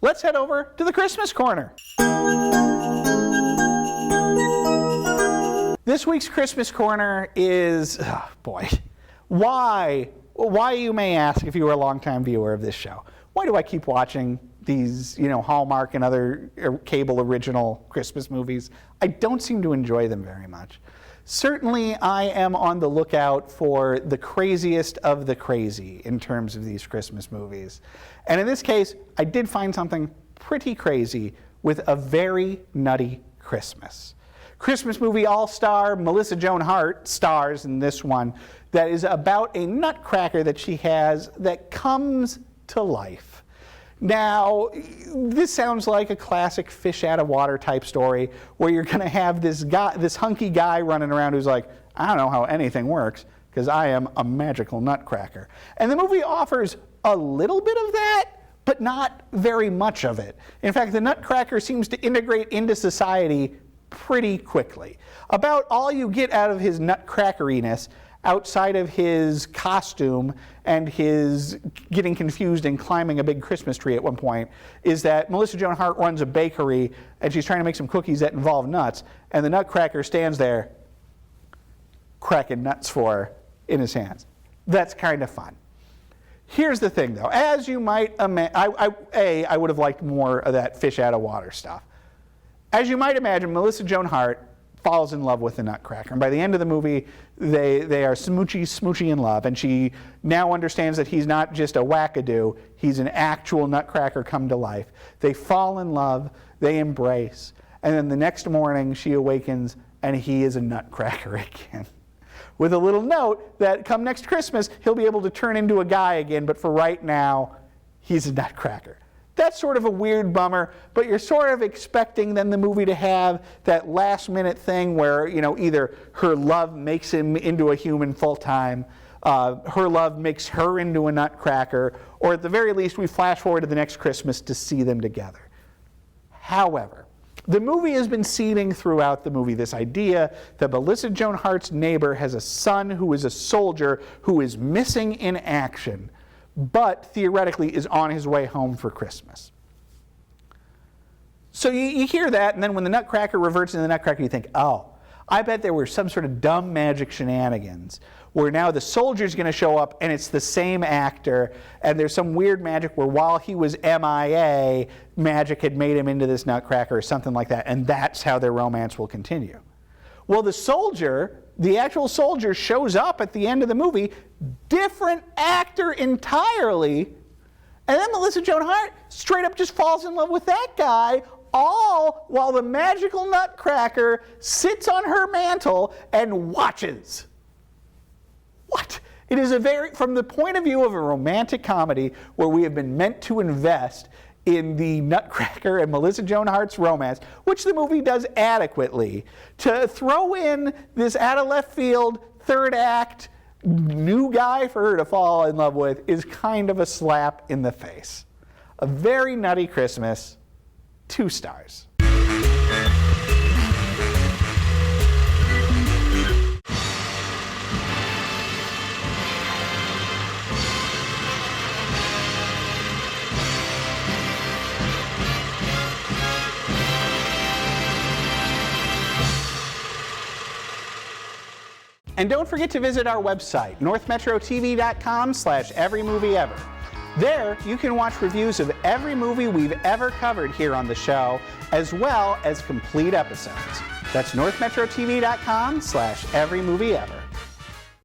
let's head over to the Christmas Corner. This week's Christmas Corner is, oh boy, why you may ask if you were a longtime viewer of this show. Why do I keep watching these, Hallmark and other cable original Christmas movies? I don't seem to enjoy them very much. Certainly, I am on the lookout for the craziest of the crazy in terms of these Christmas movies. And in this case, I did find something pretty crazy with A Very Nutty Christmas. Christmas movie all-star Melissa JoanHart stars in this one that is about a nutcracker that she has that comes to life. Now, this sounds like a classic fish out of water type story where you're going to have this hunky guy running around who's like, I don't know how anything works because I am a magical nutcracker. And the movie offers a little bit of that, but not very much of it. In fact, the nutcracker seems to integrate into society pretty quickly. About all you get out of his nutcrackeriness, outside of his costume and his getting confused and climbing a big Christmas tree at one point, is that Melissa JoanHart runs a bakery and she's trying to make some cookies that involve nuts, and the nutcracker stands there cracking nuts for her in his hands. That's kind of fun. Here's the thing though, as you might imagine, I would have liked more of that fish out of water stuff. As you might imagine, Melissa JoanHart falls in love with the nutcracker. And by the end of the movie, they are smoochy in love. And she now understands that he's not just a wackadoo, he's an actual nutcracker come to life. They fall in love, they embrace, and then the next morning she awakens and he is a nutcracker again. With a little note that come next Christmas, he'll be able to turn into a guy again, but for right now, he's a nutcracker. That's sort of a weird bummer, but you're sort of expecting then the movie to have that last minute thing where, either her love makes him into a human full time, her love makes her into a nutcracker, or at the very least we flash forward to the next Christmas to see them together. However, the movie has been seeding throughout the movie this idea that Melissa JoanHart's neighbor has a son who is a soldier who is missing in action, but theoretically is on his way home for Christmas. So you hear that, and then when the nutcracker reverts into the nutcracker, you think, oh, I bet there were some sort of dumb magic shenanigans where now the soldier's going to show up and it's the same actor, and there's some weird magic where while he was MIA, magic had made him into this nutcracker or something like that, and that's how their romance will continue. Well, the actual soldier shows up at the end of the movie, different actor entirely, and then Melissa JoanHart straight up just falls in love with that guy, all while the magical nutcracker sits on her mantle and watches. What? It is from the point of view of a romantic comedy where we have been meant to invest in the nutcracker and Melissa JoanHart's romance, which the movie does adequately, to throw in this out of left field third act new guy for her to fall in love with is kind of a slap in the face. A Very Nutty Christmas, 2 stars. And don't forget to visit our website, northmetrotv.com/everymovieever. There, you can watch reviews of every movie we've ever covered here on the show, as well as complete episodes. That's northmetrotv.com/everymovieever.